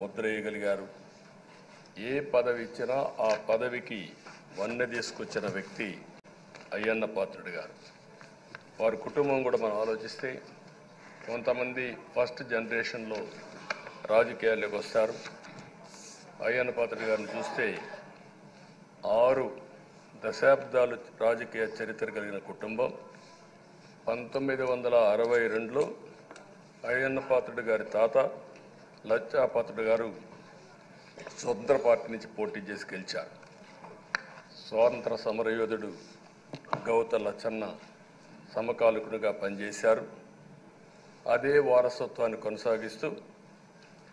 ముద్రేయగలిగారు. ఏ పదవి ఇచ్చినా ఆ పదవికి వన్నె తీసుకొచ్చిన వ్యక్తి అయ్యన్న పాత్రుడు గారు. వారి కుటుంబం కూడా మనం ఆలోచిస్తే కొంతమంది ఫస్ట్ జనరేషన్లో రాజకీయాల్లోకి వస్తారు. అయ్యన్న పాత్రుడు గారిని చూస్తే 6 దశాబ్దాలు రాజకీయ చరిత్ర కలిగిన కుటుంబం. 1962లో అయ్యన్న పాత్రుడు గారి తాత లచ్చా పాత్రుడు గారు స్వతంత్ర పార్టీ నుంచి పోటీ చేసి గెలిచారు. స్వాతంత్ర సమరయోధుడు గౌత లచ్చన్న సమకాలికుడిగా పనిచేశారు. అదే వారసత్వాన్ని కొనసాగిస్తూ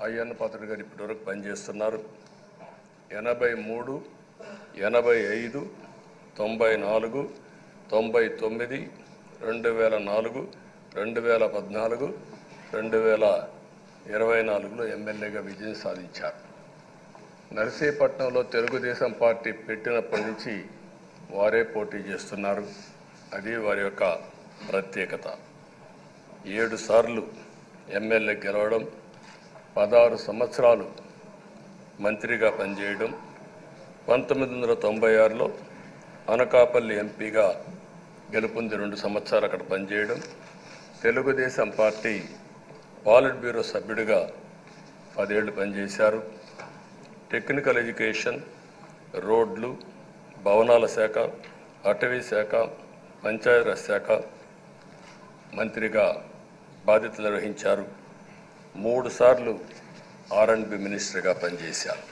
అయ్యన్న పాత్రుడు గారు ఇప్పటివరకు పనిచేస్తున్నారు. 83, 85, 94, 99, 2004, 2014, 2024లో ఎమ్మెల్యేగా విజయం సాధించారు. నర్సీపట్నంలో తెలుగుదేశం పార్టీ పెట్టినప్పటి నుంచి వారే పోటీ చేస్తున్నారు. అది వారి యొక్క ప్రత్యేకత. 7 సార్లు ఎమ్మెల్యే గెలవడం, 16 సంవత్సరాలు మంత్రిగా పనిచేయడం, 1996లో అనకాపల్లి ఎంపీగా గెలుపొంది 2 సంవత్సరాలు అక్కడ పనిచేయడం, తెలుగుదేశం పార్టీ పాలిట్ బ్యూరో సభ్యుడిగా 10 ఏళ్లు పనిచేశారు. టెక్నికల్ ఎడ్యుకేషన్, రోడ్లు, భవనాల శాఖ, అటవీ శాఖ, పంచాయతీరాజ్ శాఖ మంత్రిగా బాధ్యతలు నిర్వహించారు. 3 సార్లు R&B మినిస్టర్గా పనిచేశారు.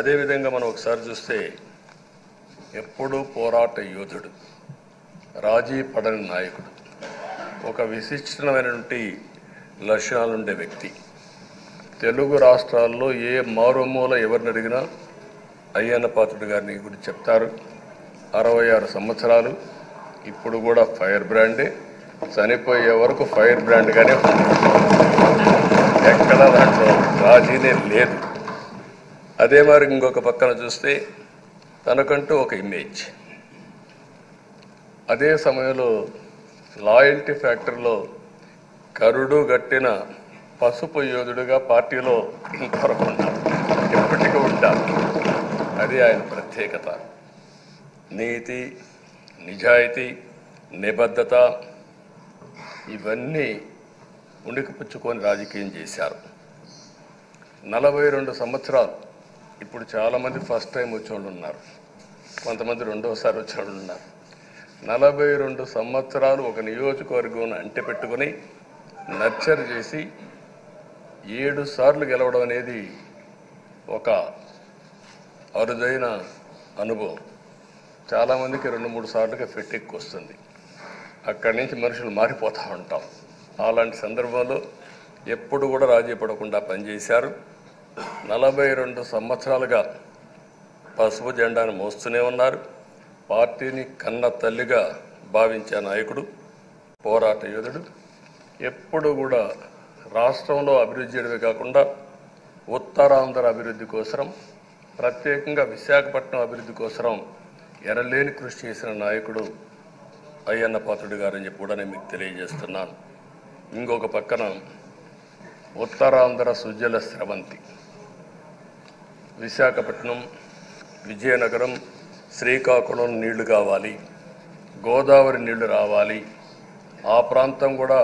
అదేవిధంగా మనం ఒకసారి చూస్తే ఎప్పుడూ పోరాట యోధుడు, రాజీ పడని నాయకుడు, ఒక విశిష్టమైనటువంటి లక్షణాలుండే వ్యక్తి. తెలుగు రాష్ట్రాల్లో ఏ మారుమూల ఎవరిని అడిగినా అయ్యన్న పాత్రుడు గారిని గురించి చెప్తారు. 66 సంవత్సరాలు, ఇప్పుడు కూడా ఫైర్ బ్రాండే, చనిపోయే వరకు ఫైర్ బ్రాండ్గానే ఉంది. ఎక్కడ దాంట్లో రాజీనే లేదు. అదే మరి ఇంకొక పక్కన చూస్తే తనకంటూ ఒక ఇమేజ్. అదే సమయంలో లాయల్టీ ఫ్యాక్టరీలో కరుడు గట్టిన పసుపు యోధుడుగా పార్టీలో ఇంతవరకు ఉంటారు, ఎప్పటికీ ఉంటారు. అది ఆయన ప్రత్యేకత. నీతి, నిజాయితీ, నిబద్ధత ఇవన్నీ ఉణికిపుచ్చుకొని రాజకీయం చేశారు. 42 సంవత్సరాలు. ఇప్పుడు చాలామంది ఫస్ట్ టైం వచ్చేవాళ్ళు ఉన్నారు, కొంతమంది రెండోసారి వచ్చేవాళ్ళు ఉన్నారు. 42 సంవత్సరాలు ఒక నియోజకవర్గం అంటె పెట్టుకొని నర్చర్ చేసి 7 సార్లు గెలవడం అనేది ఒక అరుదైన అనుభవం. చాలామందికి 2-3 సార్లుగా ఫెట్టెక్కి వస్తుంది. అక్కడి నుంచి మనుషులు మారిపోతూ ఉంటాం. అలాంటి సందర్భంలో ఎప్పుడు కూడా రాజీ పడకుండా పనిచేశారు. 42 సంవత్సరాలుగా పసుపు జెండాను మోస్తూనే ఉన్నారు. పార్టీని కన్న తల్లిగా భావించే నాయకుడు, పోరాట యోధుడు. ఎప్పుడు కూడా రాష్ట్రంలో అభివృద్ధి చేయడమే కాకుండా ఉత్తరాంధ్ర అభివృద్ధి కోసం, ప్రత్యేకంగా విశాఖపట్నం అభివృద్ధి కోసం ఎనలేని కృషి చేసిన నాయకుడు అయ్యన్న పాత్రుడు గారని చెప్పి కూడా నేను మీకు తెలియజేస్తున్నాను. ఇంకొక పక్కన ఉత్తరాంధ్ర సుజల స్రవంతి, విశాఖపట్నం, విజయనగరం, శ్రీకాకుళం నీళ్లు కావాలి, గోదావరి నీళ్లు రావాలి, ఆ ప్రాంతం కూడా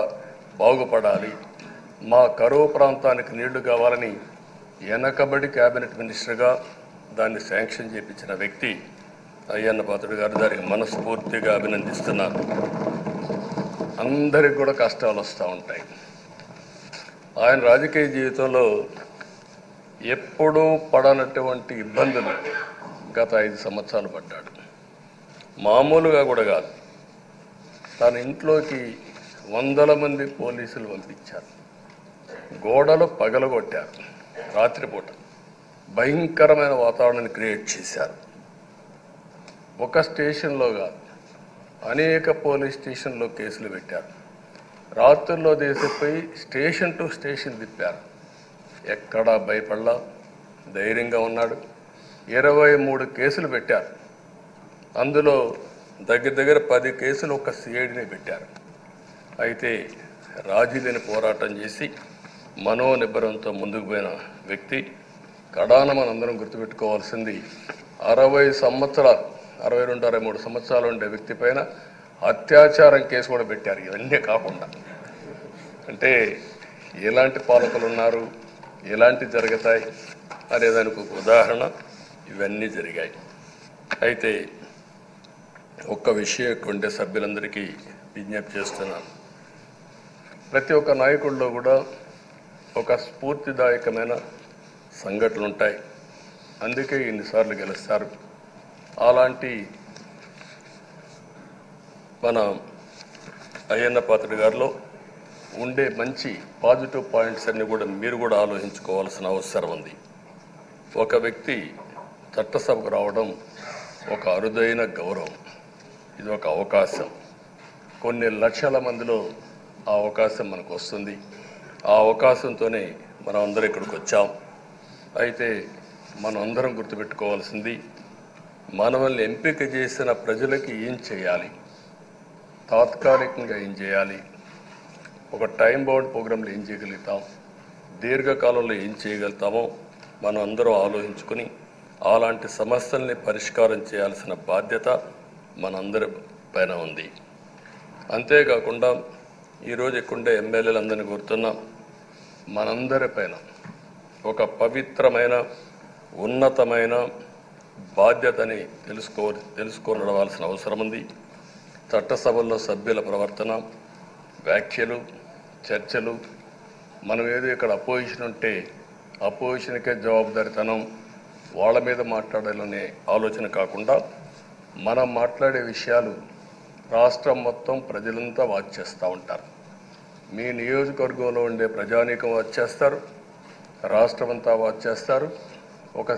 బాగుపడాలి, మా కరువు ప్రాంతానికి నీళ్లు కావాలని వెనకబడి క్యాబినెట్ మినిస్టర్గా దాన్ని శాంక్షన్ చేయించిన వ్యక్తి అయ్యన్న పాత్రుడు గారు. దానికి మనస్ఫూర్తిగా అభినందిస్తున్నాను. అందరికి కూడా కష్టాలు వస్తూ ఉంటాయి. ఆయన రాజకీయ జీవితంలో ఎప్పుడూ పడనటువంటి ఇబ్బందులు గత 5 సంవత్సరాలు పడ్డాడు. మామూలుగా కూడా కాదు. తన ఇంట్లోకి 100 మంది పోలీసులు పంపించారు, గోడలు పగలగొట్టారు, రాత్రిపూట భయంకరమైన వాతావరణాన్ని క్రియేట్ చేశారు. ఒక స్టేషన్లో కాదు, అనేక పోలీస్ స్టేషన్లో కేసులు పెట్టారు. రాత్రుల్లో దేశపోయి స్టేషన్ టు స్టేషన్ తిప్పారు. ఎక్కడా భయపడలా, ధైర్యంగా ఉన్నాడు. 23 కేసులు పెట్టారు. అందులో దగ్గర 10 కేసులు ఒక సిఐడిని పెట్టారు. అయితే రాజీ లేని పోరాటం చేసి మనోనిబ్బరంతో ముందుకు పోయిన వ్యక్తి. కడాన మనందరం గుర్తుపెట్టుకోవాల్సింది 62 63 సంవత్సరాలు ఉండే వ్యక్తి పైన అత్యాచారం కేసు కూడా పెట్టారు. ఇవన్నీ కాకుండా అంటే ఎలాంటి పాలకులు ఉన్నారు, ఎలాంటి జరుగుతాయి అనేదానికి ఒక ఉదాహరణ ఇవన్నీ జరిగాయి. అయితే ఒక్క విషయం ఉండే సభ్యులందరికీ విజ్ఞప్తి చేస్తున్నాను. ప్రతి ఒక్క నాయకుడిలో కూడా ఒక స్ఫూర్తిదాయకమైన సంఘటనలు ఉంటాయి. అందుకే ఇన్నిసార్లు గెలుస్తారు. అలాంటి మన అయ్యన్న పాత్రుడు గారిలో ఉండే మంచి పాజిటివ్ పాయింట్స్ అన్నీ కూడా మీరు కూడా ఆలోచించుకోవాల్సిన అవసరం ఉంది. ఒక వ్యక్తి చట్టసభకు రావడం ఒక అరుదైన గౌరవం. ఇది ఒక అవకాశం. కొన్ని లక్షల మందిలో ఆ అవకాశం మనకు వస్తుంది. ఆ అవకాశంతోనే మనం అందరం ఇక్కడికి వచ్చాం. అయితే మనం అందరం గుర్తుపెట్టుకోవాల్సింది, మనల్ని ఎంపిక చేసిన ప్రజలకి ఏం చేయాలి, తాత్కాలికంగా ఏం చేయాలి, ఒక టైం బౌండ్ ప్రోగ్రాంలో ఏం చేయగలుగుతాం, దీర్ఘకాలంలో ఏం చేయగలుగుతామో మనం అందరం ఆలోచించుకొని అలాంటి సమస్యల్ని పరిష్కారం చేయాల్సిన బాధ్యత మనందరి పైన ఉంది. అంతేకాకుండా ఈరోజు ఎక్కుండే ఎమ్మెల్యేలందరినీ కోరుతున్నాం, మనందరి పైన ఒక పవిత్రమైన ఉన్నతమైన బాధ్యతని తెలుసుకోవలసిన అవసరం ఉంది. చట్టసభల్లో సభ్యుల ప్రవర్తన, వ్యాఖ్యలు, చర్చలు, మనం ఏదో ఇక్కడ అపోజిషన్ ఉంటే అపోజిషన్కే జవాబుదారితనం, వాళ్ళ మీద మాట్లాడాలనే ఆలోచన కాకుండా మనం మాట్లాడే విషయాలు రాష్ట్రం మొత్తం ప్రజలంతా వాచ్ చేస్తూ ఉంటారు. మీ నియోజకవర్గంలో ఉండే ప్రజానీకం వాచ్ చేస్తారు, రాష్ట్రమంతా వాచ్ చేస్తారు. ఒక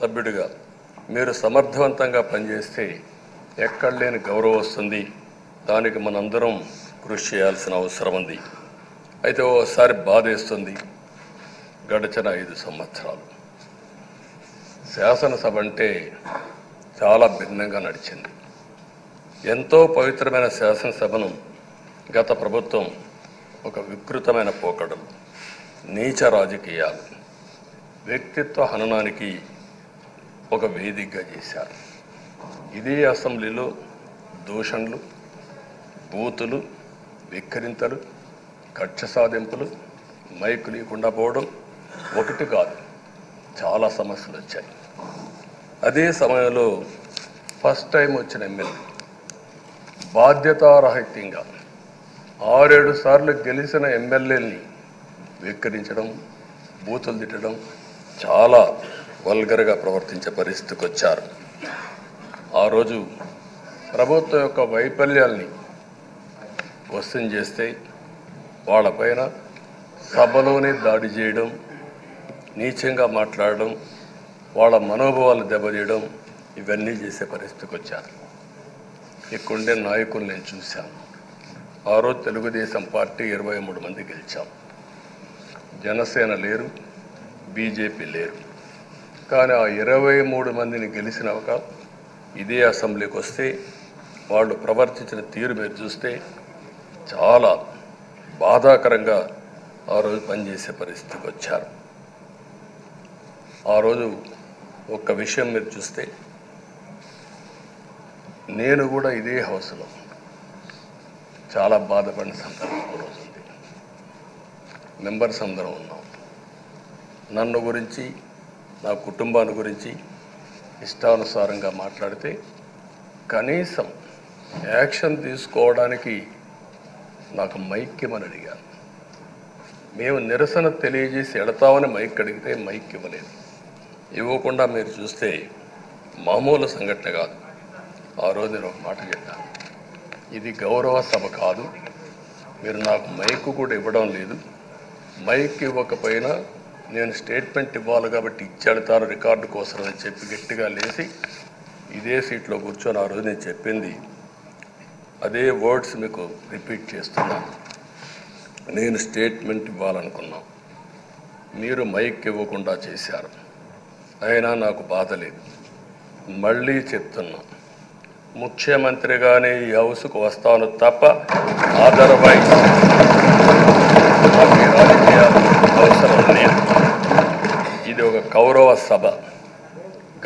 సభ్యుడిగా మీరు సమర్థవంతంగా పనిచేస్తే ఎక్కడ లేని గౌరవం వస్తుంది. దానికి మనందరం కృషి చేయాల్సిన అవసరం ఉంది. అయితే ఓసారి బాధేస్తుంది, గడిచిన 5 సంవత్సరాలు శాసనసభ అంటే చాలా భిన్నంగా నడిచింది. ఎంతో పవిత్రమైన శాసనసభను గత ప్రభుత్వం ఒక వికృతమైన పోకడలు, నీచ రాజకీయాలు, వ్యక్తిత్వ హననానికి ఒక వేదికగా చేశారు. ఇదే అసెంబ్లీలో దూషణలు, బూతులు, విక్కరింతలు, కక్ష సాధింపులు, మైకు లేకుండా పోవడం ఒకటి కాదు, చాలా సమస్యలు వచ్చాయి. అదే సమయంలో ఫస్ట్ టైం వచ్చిన ఎమ్మెల్యే బాధ్యతారాహిత్యంగా 6-7 సార్లు గెలిచిన ఎమ్మెల్యేని వెక్కిరించడం, బూతులు తిట్టడం, చాలా వల్గర్గా ప్రవర్తించే పరిస్థితికి వచ్చారు. ఆ రోజు ప్రభుత్వం యొక్క వైఫల్యాల్ని క్వశ్చన్ చేస్తే వాళ్ళపైన సభలోనే దాడి చేయడం, నీచంగా మాట్లాడడం, వాళ్ళ మనోభావాలు దెబ్బతీయడం, ఇవన్నీ చేసే పరిస్థితికి వచ్చారు. ఇక్కడుండే నాయకులు నేను చూశాను. ఆ రోజు తెలుగుదేశం పార్టీ 23 మంది గెలిచాం. జనసేన లేరు, బీజేపీ లేరు. కానీ ఆ 23 మందిని గెలిచినాక ఇదే అసెంబ్లీకి వస్తే వాళ్ళు ప్రవర్తించిన తీరు మీరు చూస్తే చాలా బాధాకరంగా ఆ రోజు పనిచేసే పరిస్థితికి వచ్చారు. ఆ రోజు ఒక్క విషయం మీరు చూస్తే, నేను కూడా ఇదే హౌస్లో చాలా బాధపడిన సందర్భం రోజు ఉంది. మెంబర్స్ అందరం ఉన్నాం. నన్ను గురించి, నా కుటుంబాన్ని గురించి ఇష్టానుసారంగా మాట్లాడితే కనీసం యాక్షన్ తీసుకోవడానికి నాకు మైక్ ఇవ్వమని అడిగాను. మేము నిరసన తెలియజేసి ఎడతామని మైక్ అడిగితే మైక్ ఇవ్వలేదు. ఇవ్వకుండా మీరు చూస్తే మామూలు సంఘటన కాదు. ఆ రోజు నేను ఒక మాట చెప్పాను, ఇది గౌరవ సభ కాదు, మీరు నాకు మైక్ కూడా ఇవ్వడం లేదు. మైక్ ఇవ్వకపోయినా నేను స్టేట్మెంట్ ఇవ్వాలి కాబట్టి ఇచ్చేడతాను రికార్డు కోసం అని చెప్పి గట్టిగా లేచి ఇదే సీట్లో కూర్చొని ఆ రోజు నేను చెప్పింది అదే వర్డ్స్ మీకు రిపీట్ చేస్తున్నాను. నేను స్టేట్మెంట్ ఇవ్వాలనుకున్నాను, మీరు మైక్ ఇవ్వకుండా చేశారు. అయినా నాకు బాధ లేదు. మళ్ళీ చెప్తున్నా, ముఖ్యమంత్రిగానే ఈ హౌస్కు వస్తాను తప్ప అదర్వైజ్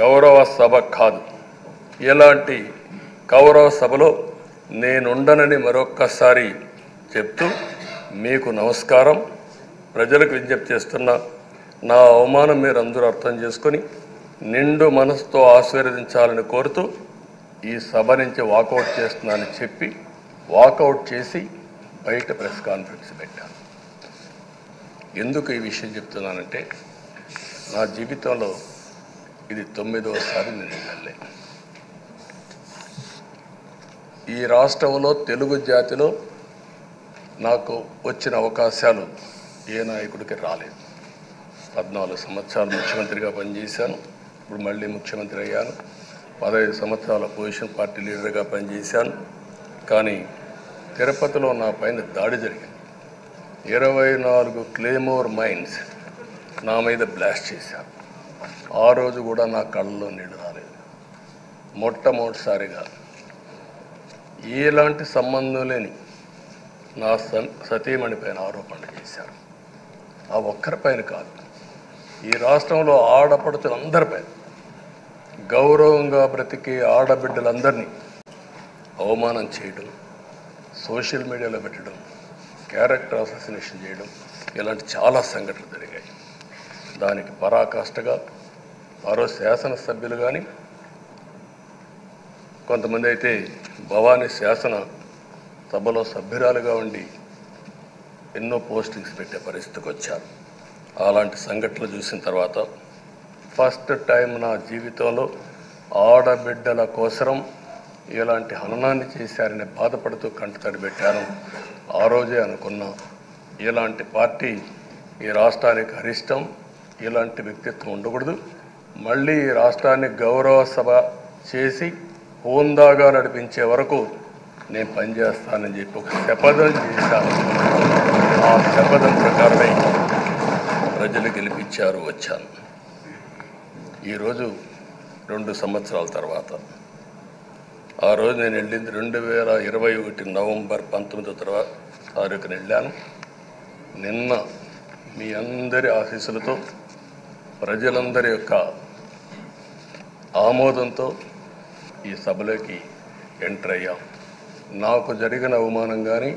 గౌరవ సభ కాదు. ఇలాంటి గౌరవ సభలో నేనుండనని మరొక్కసారి చెప్తూ మీకు నమస్కారం. ప్రజలకు విజ్ఞప్తి చేస్తున్నా, నా అవమానం మీరు అందరూ అర్థం చేసుకొని నిండు మనసుతో ఆశీర్వదించాలని కోరుతూ ఈ సభ నుంచి వాకౌట్ చేస్తున్నానని చెప్పి వాకౌట్ చేసి బయట ప్రెస్ కాన్ఫరెన్స్ పెట్టాను. ఎందుకు ఈ విషయం చెప్తున్నానంటే, నా జీవితంలో ఇది 9వసారి నేను వెళ్ళే. ఈ రాష్ట్రంలో తెలుగు జాతిలో నాకు వచ్చిన అవకాశాలు ఏ నాయకుడికి రాలేదు. 14 సంవత్సరాలు ముఖ్యమంత్రిగా పనిచేశాను. ఇప్పుడు మళ్ళీ ముఖ్యమంత్రి అయ్యాను. 15 సంవత్సరాల అపోజిషన్ పార్టీ లీడర్గా పనిచేశాను. కానీ తిరుపతిలో నా పైన దాడి జరిగింది. 24 క్లేమోర్ మైన్స్ నా మీద బ్లాస్ట్ చేశారు. ఆ రోజు కూడా నా కళ్ళలో నీళ్లు రాలేదు. మొట్టమొదటిసారిగా ఎలాంటి సంబంధం లేని నా సతీమణి పైన ఆరోపణలు చేశారు. ఆ ఒక్కరిపైన కాదు, ఈ రాష్ట్రంలో ఆడపడుతులందరిపైన, గౌరవంగా బ్రతికే ఆడబిడ్డలందరినీ అవమానం చేయడం, సోషల్ మీడియాలో పెట్టడం, క్యారెక్టర్ అసాసినేషన్ చేయడం, ఇలాంటి చాలా సంఘటనలు జరిగాయి. దానికి పరాకాష్ఠగా మరో శాసనసభ్యులు కానీ, కొంతమంది అయితే భవానీ శాసన సభలో సభ్యురాలుగా ఉండి ఎన్నో పోస్టింగ్స్ పెట్టే పరిస్థితికి వచ్చారు. అలాంటి సంఘటనలు చూసిన తర్వాత ఫస్ట్ టైం నా జీవితంలో ఆడబిడ్డల కోసరం ఇలాంటి హననాన్ని చేశారని బాధపడుతూ కంటతడి పెట్టాను. ఆ రోజే అనుకున్నా, ఇలాంటి పార్టీ ఈ రాష్ట్రానికి అరిష్టం, ఇలాంటి వ్యక్తిత్వం ఉండకూడదు. మళ్ళీ ఈ రాష్ట్రాన్ని గౌరవ సభ చేసి హోందాగా నడిపించే వరకు నేను పనిచేస్తానని చెప్పి ఒక శపథం చేశాను. ఆ శపథం ప్రకారమే ప్రజలు గెలిపించారు, వచ్చాను. ఈరోజు 2 సంవత్సరాల తర్వాత, ఆ రోజు నేను వెళ్ళింది 2021 నవంబర్ 19వ తారీఖున వెళ్ళాను. నిన్న మీ అందరి ఆశీస్సులతో, ప్రజలందరి యొక్క ఆమోదంతో ఈ సభలోకి ఎంటర్ అయ్యాం. నాకు జరిగిన అవమానం కానీ,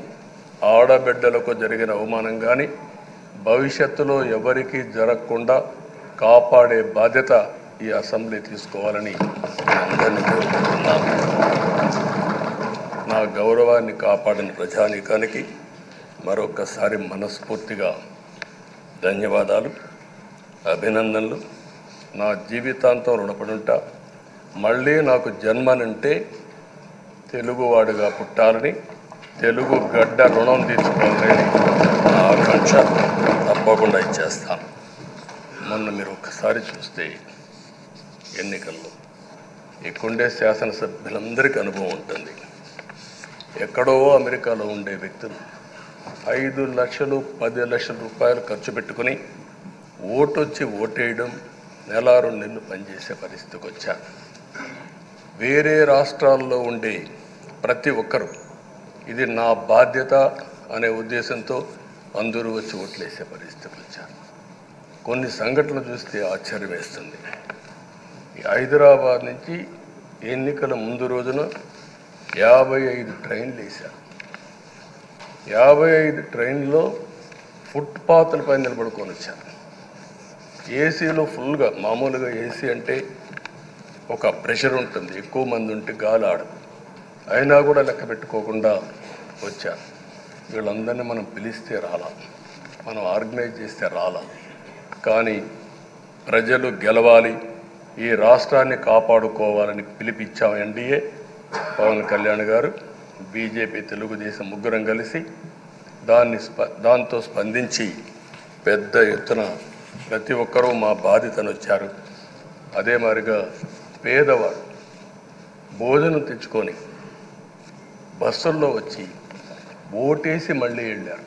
ఆడబిడ్డలకు జరిగిన అవమానం కానీ భవిష్యత్తులో ఎవరికీ జరగకుండా కాపాడే బాధ్యత ఈ అసెంబ్లీ తీసుకోవాలని అందరినీ కోరుకుంటున్నాను. నా గౌరవాన్ని కాపాడిన ప్రజానీకానికి మరొకసారి మనస్ఫూర్తిగా ధన్యవాదాలు, అభినందనలు. నా జీవితాంతం రుణపడి ఉంటా. మళ్ళీ నాకు జన్మనంటే తెలుగువాడుగా పుట్టాలని, తెలుగు గడ్డ రుణం తీసుకోవాలని నా ఆకాంక్ష. తప్పకుండా ఇచ్చేస్తాను. మొన్న మీరు ఒక్కసారి చూస్తే ఎన్నికల్లో ఇక్కడుండే శాసనసభ్యులందరికీ అనుభవం ఉంటుంది. ఎక్కడో అమెరికాలో ఉండే వ్యక్తులు 5 లక్షలు 10 లక్షల రూపాయలు ఖర్చు పెట్టుకుని ఓటొచ్చి ఓటేయడం, నెల 2 నెలలు పనిచేసే పరిస్థితికి వచ్చారు. వేరే రాష్ట్రాల్లో ఉండే ప్రతి ఒక్కరూ ఇది నా బాధ్యత అనే ఉద్దేశంతో అందరూ వచ్చి ఓట్లేసే పరిస్థితికి వచ్చారు. కొన్ని సంఘటనలు చూస్తే ఆశ్చర్యం వేస్తుంది. హైదరాబాద్ నుంచి ఎన్నికల ముందు రోజున 55 ట్రైన్లు వేశారు. 55 ట్రైన్లో ఫుట్పాత్ల పైన నిలబడుకొని వచ్చారు. ఏసీలో ఫుల్గా, మామూలుగా ఏసీ అంటే ఒక ప్రెషర్ ఉంటుంది, ఎక్కువ మంది ఉంటే గాలి ఆడదు. అయినా కూడా లెక్క పెట్టుకోకుండా వచ్చారు. వీళ్ళందరినీ మనం పిలిస్తే రాలా, మనం ఆర్గనైజ్ చేస్తే రాలా. కానీ ప్రజలు గెలవాలి, ఈ రాష్ట్రాన్ని కాపాడుకోవాలని పిలిపించాం. ఎన్డీఏ, పవన్ కళ్యాణ్ గారు, బీజేపీ, తెలుగుదేశం ముగ్గురం కలిసి దాంతో స్పందించి పెద్ద ఎత్తున ప్రతి ఒక్కరూ మా బాధ్యతను వచ్చారు. అదే మాదిరిగా పేదవాడు భోజనం తెచ్చుకొని బస్సుల్లో వచ్చి ఓటేసి మళ్ళీ వెళ్ళారు.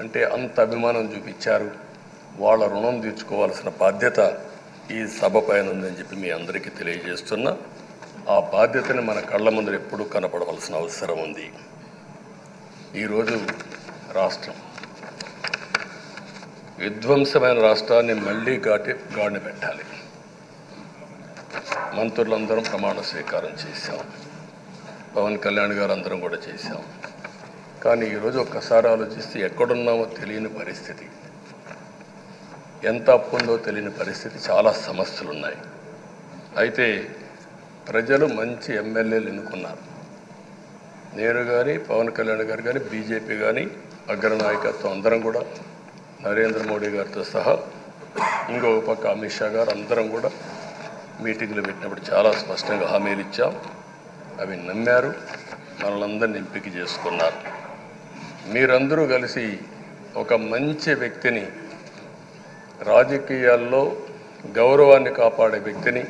అంటే అంత అభిమానం చూపించారు. వాళ్ళ రుణం తీర్చుకోవాల్సిన బాధ్యత ఈ సభ పైన ఉందని చెప్పి మీ అందరికీ తెలియజేస్తున్నా. ఆ బాధ్యతని మన కళ్ళ ముందు ఎప్పుడూ కనపడవలసిన అవసరం ఉంది. ఈరోజు రాష్ట్రం విధ్వంసమైన రాష్ట్రాన్ని మళ్ళీ గాడిన పెట్టాలి. మంత్రులందరం ప్రమాణ స్వీకారం చేశాం. పవన్ కళ్యాణ్ గారు అందరం కూడా చేశాం. కానీ ఈరోజు ఒక్కసారి ఆలోచిస్తే ఎక్కడున్నామో తెలియని పరిస్థితి, ఎంత అప్పు ఉందో తెలియని పరిస్థితి, చాలా సమస్యలు ఉన్నాయి. అయితే ప్రజలు మంచి ఎమ్మెల్యేలు ఎన్నుకున్నారు. నేను కానీ, పవన్ కళ్యాణ్ గారు కానీ, బీజేపీ కానీ, అగ్రనాయకత్వం అందరం కూడా, నరేంద్ర మోడీ గారితో సహా ఇంకొక పక్క అమిత్ షా గారు అందరం కూడా మీటింగ్లు పెట్టినప్పుడు చాలా స్పష్టంగా హామీలు ఇచ్చాం. అవి నమ్మారు, మనలందరినీ ఎంపిక చేసుకున్నారు. మీరందరూ కలిసి ఒక మంచి వ్యక్తిని, రాజకీయాల్లో గౌరవాన్ని కాపాడే వ్యక్తిని,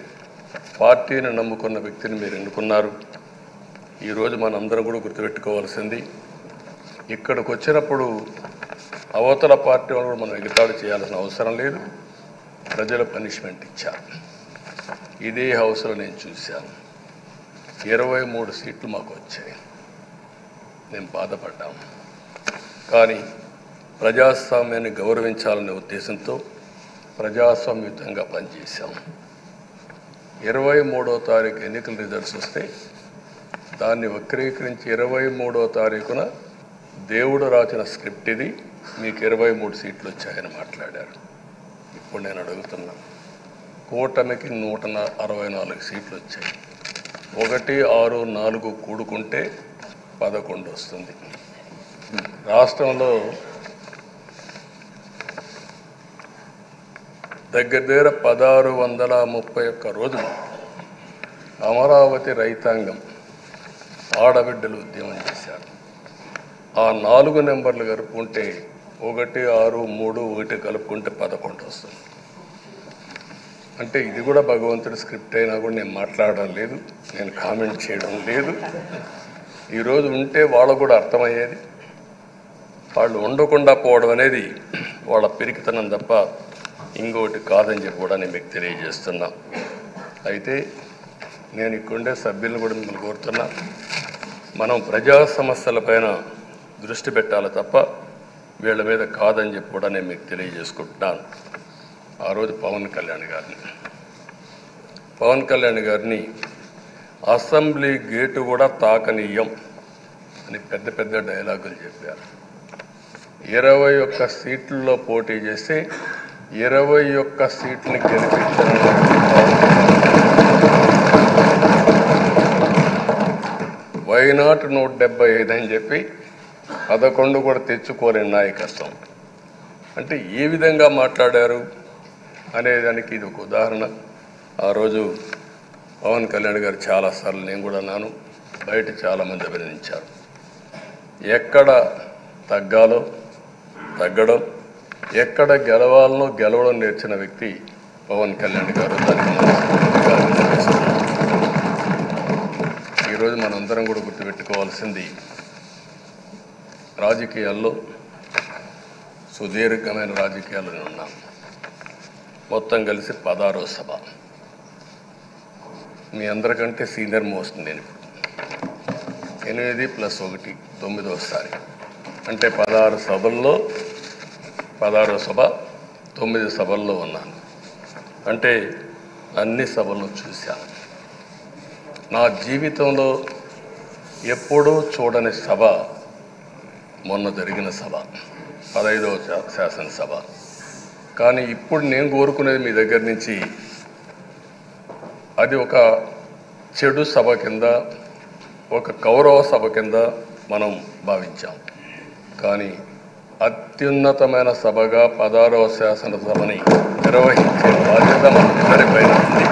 పార్టీని నమ్ముకున్న వ్యక్తిని మీరు ఎన్నుకున్నారు. ఈరోజు మనందరం కూడా గుర్తుపెట్టుకోవాల్సింది, ఇక్కడికి వచ్చినప్పుడు అవతల పార్టీ వాళ్ళు కూడా మనం ఎగతాళి చేయాల్సిన అవసరం లేదు. ప్రజలు పనిష్మెంట్ ఇచ్చారు. ఇదే హౌస్లో నేను చూశాను. 23 సీట్లు మాకు వచ్చాయి. నేను బాధపడ్డాము. కానీ ప్రజాస్వామ్యాన్ని గౌరవించాలనే ఉద్దేశంతో ప్రజాస్వామ్యుతంగా పనిచేశాం. 23వ తారీఖు ఎన్నికల రిజల్ట్స్ వస్తే దాన్ని వక్రీకరించి 23వ తారీఖున దేవుడు రాసిన స్క్రిప్ట్ ఇది, మీకు 23 సీట్లు వచ్చాయని మాట్లాడారు. ఇప్పుడు నేను అడుగుతున్నా, కూటమికి 164 సీట్లు వచ్చాయి. 1, 6, 4 కూడుకుంటే 11 వస్తుంది. రాష్ట్రంలో దగ్గర 1631 రోజులు అమరావతి రైతాంగం ఆడబిడ్డలు ఉద్యమం చేశారు. ఆ 4 నెంబర్లు కలుపుకుంటే 1, 6, 3, 1 కలుపుకుంటే 11 వస్తుంది. అంటే ఇది కూడా భగవంతుడి స్క్రిప్ట్ అయినా కూడా నేను మాట్లాడడం లేదు, నేను కామెంట్ చేయడం లేదు. ఈరోజు ఉంటే వాళ్ళకు కూడా అర్థమయ్యేది. వాళ్ళు ఉండకుండా పోవడం అనేది వాళ్ళ పిరికితనం తప్ప ఇంకోటి కాదని చెప్పి కూడా నేను మీకు తెలియజేస్తున్నా. అయితే నేను ఇక్కడుండే సభ్యులను కూడా మిమ్మల్ని కోరుతున్నా, మనం ప్రజా సమస్యలపైన దృష్టి పెట్టాలి తప్ప వీళ్ళ మీద కాదని చెప్పి కూడా నేను మీకు తెలియజేసుకుంటున్నాను. ఆ రోజు పవన్ కళ్యాణ్ గారిని అసెంబ్లీ గేటు కూడా తాకనీయం అని పెద్ద పెద్ద డైలాగులు చెప్పారు. 21 సీట్లలో పోటీ చేస్తే 21 సీట్లని గెలిపించారు. వైనాట్ 175 అని చెప్పి 11 కూడా తెచ్చుకోలేని నాయకత్వం. అంటే ఏ విధంగా మాట్లాడారు అనేదానికి ఇది ఒక ఉదాహరణ. ఆ రోజు పవన్ కళ్యాణ్ గారు చాలాసార్లు, నేను కూడా అన్నాను, బయట చాలామంది అభినందించారు. ఎక్కడ తగ్గాలో తగ్గడం, ఎక్కడ గెలవాలనో గెలవడం నేర్చిన వ్యక్తి పవన్ కళ్యాణ్ గారు. ఈరోజు మనందరం కూడా గుర్తుపెట్టుకోవాల్సింది, రాజకీయాల్లో సుదీర్ఘమైన రాజకీయాల్లో ఉన్నాం. మొత్తం కలిసి 16వ సభ. మీ అందరికంటే సీనియర్ మోస్ట్ నేను. 8 + 1 9వసారి. అంటే 16 సభల్లో 16వ సభ, 9 సభల్లో ఉన్నాను. అంటే అన్ని సభలను చూశాను. నా జీవితంలో ఎప్పుడూ చూడని సభ మొన్న జరిగిన సభ, 15వ శాసనసభ. కానీ ఇప్పుడు నేను కోరుకునేది మీ దగ్గర నుంచి, అది ఒక చెడు సభ కింద, ఒక కౌరవ సభ కింద మనం భావించాం. కానీ అత్యున్నతమైన సభగా 16వ శాసనసభని నిర్వహించే బాధ్యత మనందరిపైన ఉంది.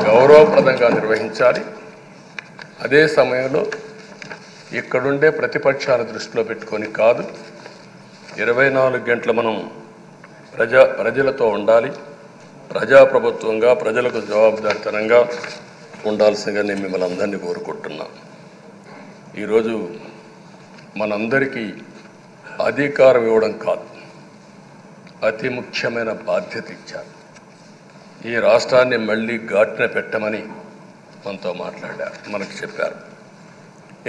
గౌరవప్రదంగా నిర్వహించాలి. అదే సమయంలో ఇక్కడుండే ప్రతిపక్షాల దృష్టిలో పెట్టుకొని కాదు, 24 గంటలు మనం ప్రజలతో ఉండాలి. ప్రజాప్రభుత్వంగా, ప్రజలకు జవాబుదారితనంగా ఉండాల్సిందిగా నేను మిమ్మల్ని అందరినీ కోరుకుంటున్నా. ఈరోజు మనందరికీ అధికారం ఇవ్వడం కాదు, అతి ముఖ్యమైన బాధ్యత ఇచ్చారు. ఈ రాష్ట్రాన్ని మళ్ళీ ఘాటున పెట్టమని మనతో మాట్లాడారు, మనకు చెప్పారు.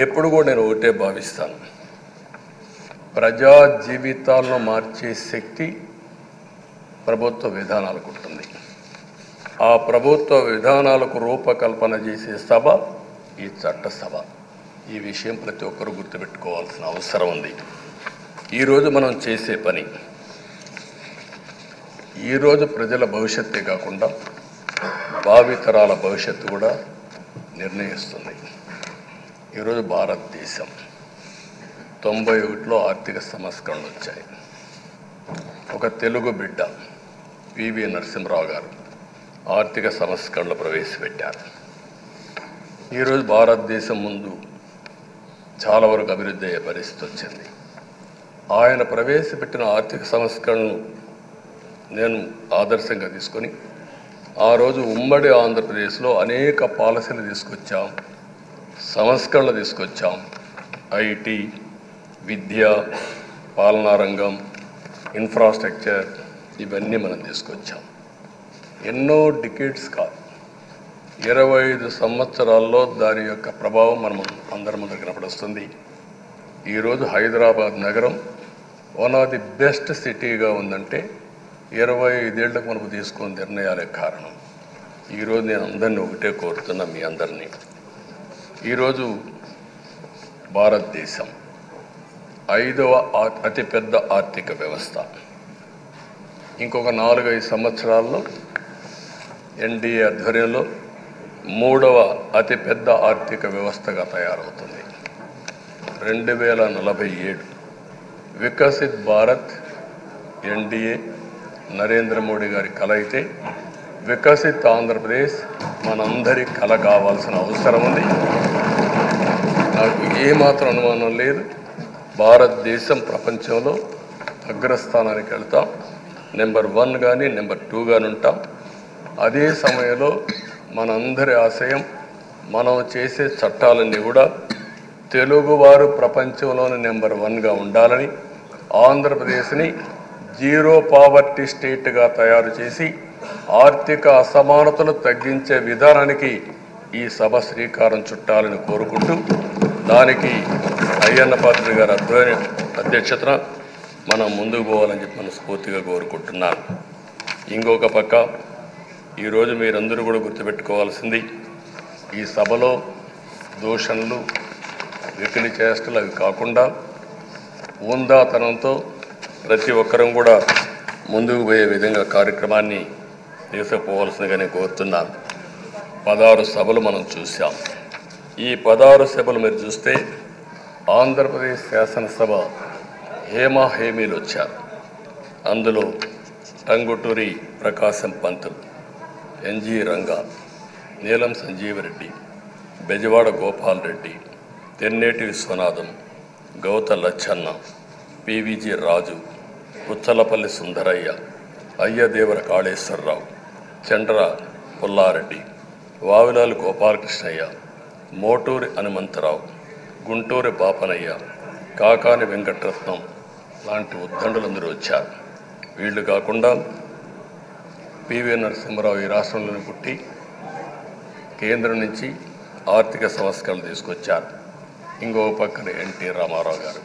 ఎప్పుడు కూడా నేను ఒకటే భావిస్తాను, ప్రజా జీవితాలను మార్చే శక్తి ప్రభుత్వ విధానాలకు ఉంటుంది. ఆ ప్రభుత్వ విధానాలకు రూపకల్పన చేసే సభ ఈ చట్టసభ. ఈ విషయం ప్రతి ఒక్కరూ గుర్తుపెట్టుకోవాల్సిన అవసరం ఉంది. ఈరోజు మనం చేసే పని ఈరోజు ప్రజల భవిష్యత్తే కాకుండా భావితరాల భవిష్యత్తు కూడా నిర్ణయిస్తుంది. ఈరోజు భారతదేశం 91లో ఆర్థిక సంస్కరణలు వచ్చాయి. ఒక తెలుగు బిడ్డ పివి నరసింహరావు గారు ఆర్థిక సంస్కరణలు ప్రవేశపెట్టారు. ఈరోజు భారతదేశం ముందు చాలా వరకు అభివృద్ధి అయ్యే పరిస్థితి వచ్చింది. ఆయన ప్రవేశపెట్టిన ఆర్థిక సంస్కరణలు నేను ఆదర్శంగా తీసుకొని ఆ రోజు ఉమ్మడి ఆంధ్రప్రదేశ్లో అనేక పాలసీలు తీసుకొచ్చాం, సంస్కరణలు తీసుకొచ్చాం. ఐటీ, విద్య, పాలనా రంగం, ఇన్ఫ్రాస్ట్రక్చర్ ఇవన్నీ మనం తీసుకొచ్చాం. ఎన్నో డికేడ్స్ కాదు, 25 సంవత్సరాల్లో దాని యొక్క ప్రభావం మనం అందరి ముందు కనపడుస్తుంది. ఈరోజు హైదరాబాద్ నగరం వన్ ఆఫ్ ది బెస్ట్ సిటీగా ఉందంటే 25 ఏళ్లకు మనకు తీసుకున్న నిర్ణయాలే కారణం. ఈరోజు నేను అందరినీ ఒకటే కోరుతున్నా, మీ అందరినీ, ఈరోజు భారతదేశం 5వ అతిపెద్ద ఆర్థిక వ్యవస్థ. ఇంకొక 4-5 సంవత్సరాల్లో ఎన్డీఏ ఆధ్వర్యంలో 3వ అతిపెద్ద ఆర్థిక వ్యవస్థగా తయారవుతుంది. 2047 వికసిత్ భారత్ ఎన్డీఏ నరేంద్ర మోడీ గారి కల అయితే వికసిత్ ఆంధ్రప్రదేశ్ మనందరి కల కావాల్సిన అవసరం ఉంది. నాకు ఏమాత్రం అనుమానం లేదు, భారతదేశం ప్రపంచంలో అగ్రస్థానానికి వెళ్తాం. నెంబర్ 1 కానీ నెంబర్ 2 కానీ ఉంటాం. అదే సమయంలో మనందరి ఆశయం మనం చేసే చట్టాలన్నీ కూడా తెలుగువారు ప్రపంచంలోని నెంబర్ 1గా ఉండాలని, ఆంధ్రప్రదేశ్ని జీరో పావర్టీ స్టేట్గా తయారు చేసి ఆర్థిక అసమానతలు తగ్గించే విధానానికి ఈ సభ శ్రీకారం చుట్టాలని కోరుకుంటూ, దానికి అయ్యన్న పాత్రుడు గారి అధ్యక్షతన మనం ముందుకు పోవాలని చెప్పి మనస్ఫూర్తిగా కోరుకుంటున్నాను. ఇంకొక పక్క ఈరోజు మీరందరూ కూడా గుర్తుపెట్టుకోవాల్సింది, ఈ సభలో దూషణలు, వెకిలి చేష్టలు అవి కాకుండా ఉందాతనంతో ప్రతి ఒక్కరం కూడా ముందుకు పోయే విధంగా కార్యక్రమాన్ని తీసుకుపోవాల్సిందిగా నేను కోరుతున్నాను. 16 సభలు మనం చూసాం. ఈ 16 సభలు మీరు చూస్తే ఆంధ్రప్రదేశ్ శాసనసభ హేమీలు వచ్చారు. అందులో టంగుటూరి ప్రకాశం పంతులు, ఎన్జి రంగా, నీలం సంజీవరెడ్డి, బెజవాడ గోపాల్ రెడ్డి, తెన్నేటి విశ్వనాథం, గౌత లచ్చన్న, పివిజి రాజు, పుచ్చలపల్లి సుందరయ్య, అయ్యదేవర కాళేశ్వరరావు, చండ్ర పుల్లారెడ్డి, వావిలాలు గోపాలకృష్ణయ్య, మోటూరి హనుమంతరావు, గుంటూరి బాపనయ్య, కాకాని వెంకటరత్నం లాంటి ఉద్దండులందరూ వచ్చారు. వీళ్ళు కాకుండా పివి నరసింహరావు ఈ రాష్ట్రంలోని పుట్టి కేంద్రం నుంచి ఆర్థిక సంస్కరణలు తీసుకొచ్చారు. ఇంకో పక్కన ఎన్టీ రామారావు గారు,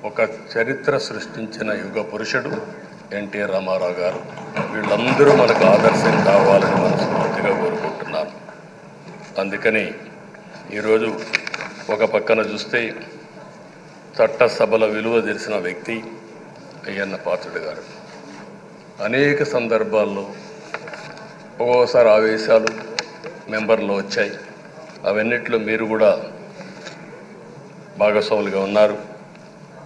ఒక చరిత్ర సృష్టించిన యుగ పురుషుడు ఎన్టీ రామారావు గారు. వీళ్ళందరూ మనకు ఆదర్శం కావాలని మనస్ఫూర్తిగా కోరుకుంటున్నాను. అందుకని ఈరోజు ఒక పక్కన చూస్తే చట్టసభల విలువ తెలిసిన వ్యక్తి అయ్యన్న పాత్రుడు గారు. అనేక సందర్భాల్లో ఒక్కోసారి ఆవేశాలు మెంబర్లో వచ్చాయి. అవన్నిట్లో మీరు కూడా భాగస్వాములుగా ఉన్నారు.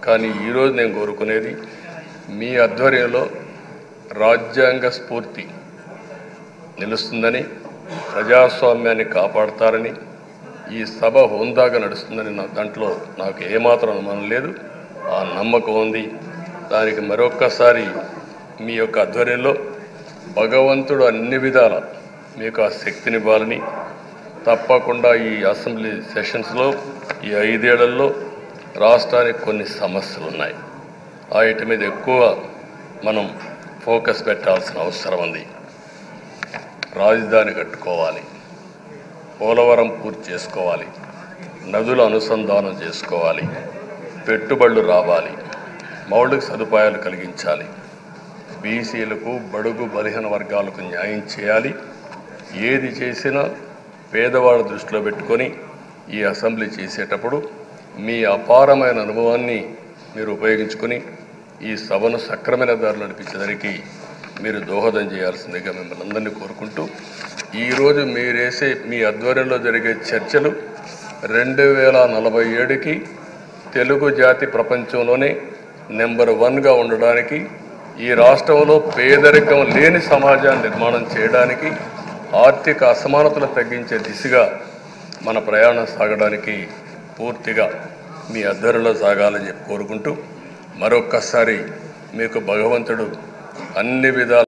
కానీ ఈరోజు నేను కోరుకునేది, మీ ఆధ్వర్యంలో రాజ్యాంగ స్ఫూర్తి నిలుస్తుందని, ప్రజాస్వామ్యాన్ని కాపాడతారని, ఈ సభ హోందాగా నడుస్తుందని దాంట్లో నాకు ఏమాత్రం అనుమానం లేదు. ఆ నమ్మకం ఉంది. దానికి మరొక్కసారి మీ యొక్క ఆధ్వర్యంలో భగవంతుడు అన్ని విధాల మీకు ఆ శక్తినివ్వాలని, తప్పకుండా ఈ అసెంబ్లీ సెషన్స్లో ఈ 5 ఏళ్లలో రాష్ట్రానికి కొన్ని సమస్యలు ఉన్నాయి. వాటి మీద ఎక్కువ మనం ఫోకస్ పెట్టాల్సిన అవసరం ఉంది. రాజధాని కట్టుకోవాలి, పోలవరం పూర్తి చేసుకోవాలి, నదుల అనుసంధానం చేసుకోవాలి, పెట్టుబడులు రావాలి, మౌలిక సదుపాయాలు కలిగించాలి. బీసీలకు, బడుగు బలహీన వర్గాలకు న్యాయం చేయాలి. ఏది చేసినా పేదవాళ్ళ దృష్టిలో పెట్టుకొని ఈ అసెంబ్లీ చేసేటప్పుడు మీ అపారమైన అనుభవాన్ని మీరు ఉపయోగించుకొని ఈ సభను సక్రమైన దారిలో నడిపించడానికి మీరు దోహదం చేయాల్సిందిగా మిమ్మల్ని అందరినీ కోరుకుంటూ, ఈరోజు మీరేసే మీ ఆధ్వర్యంలో జరిగే చర్చలు 2047కి తెలుగు జాతి ప్రపంచంలోనే నెంబర్ 1గా ఉండడానికి, ఈ రాష్ట్రంలో పేదరికం లేని సమాజాన్ని నిర్మాణం చేయడానికి, ఆర్థిక అసమానతలు తగ్గించే దిశగా మన ప్రయాణం సాగడానికి పూర్తిగా మీ ఆధ్వర్యంలో సాగాలని చెప్పి కోరుకుంటూ, మరొక్కసారి మీకు భగవంతుడు అన్ని విధాలు